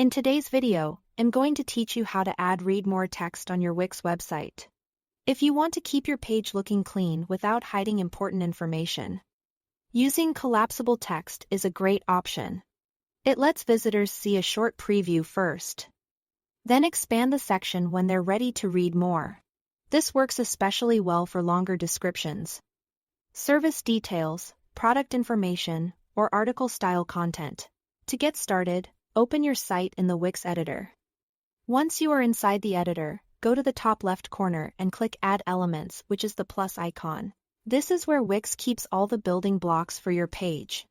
In today's video, I'm going to teach you how to add read more text on your Wix website. If you want to keep your page looking clean without hiding important information, using collapsible text is a great option. It lets visitors see a short preview first. Then expand the section when they're ready to read more. This works especially well for longer descriptions, service details, product information, or article-style content. To get started, open your site in the Wix editor. Once you are inside the editor, go to the top left corner and click Add Elements, which is the plus icon. This is where Wix keeps all the building blocks for your page.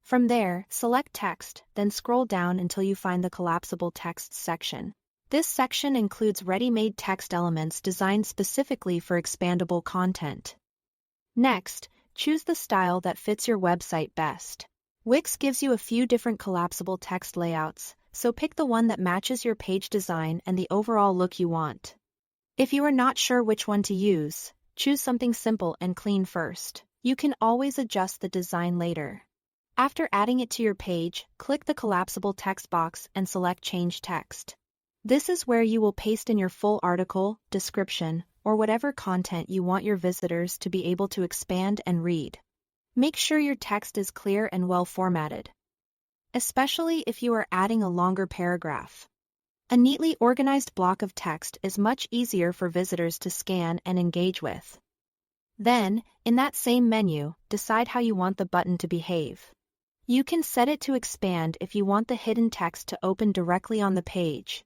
From there, select Text, then scroll down until you find the Collapsible Text section. This section includes ready-made text elements designed specifically for expandable content. Next, choose the style that fits your website best. Wix gives you a few different collapsible text layouts, so pick the one that matches your page design and the overall look you want. If you are not sure which one to use, choose something simple and clean first. You can always adjust the design later. After adding it to your page, click the collapsible text box and select Change Text. This is where you will paste in your full article, description, or whatever content you want your visitors to be able to expand and read. Make sure your text is clear and well formatted, especially if you are adding a longer paragraph. A neatly organized block of text is much easier for visitors to scan and engage with. Then, in that same menu, decide how you want the button to behave. You can set it to expand if you want the hidden text to open directly on the page.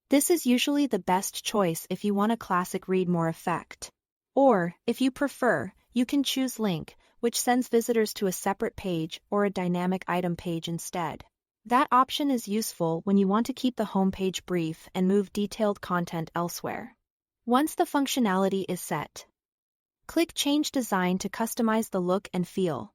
This is usually the best choice if you want a classic read more effect. Or, if you prefer, you can choose Link, which sends visitors to a separate page or a dynamic item page instead. That option is useful when you want to keep the homepage brief and move detailed content elsewhere. Once the functionality is set, click Change Design to customize the look and feel.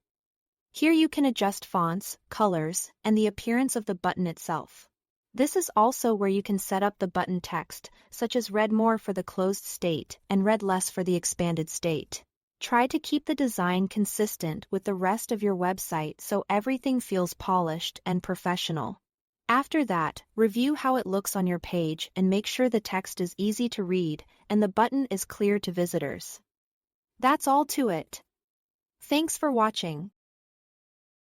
Here you can adjust fonts, colors, and the appearance of the button itself. This is also where you can set up the button text, such as read more for the closed state and read less for the expanded state. Try to keep the design consistent with the rest of your website so everything feels polished and professional. After that, review how it looks on your page and make sure the text is easy to read and the button is clear to visitors. That's all to it. Thanks for watching.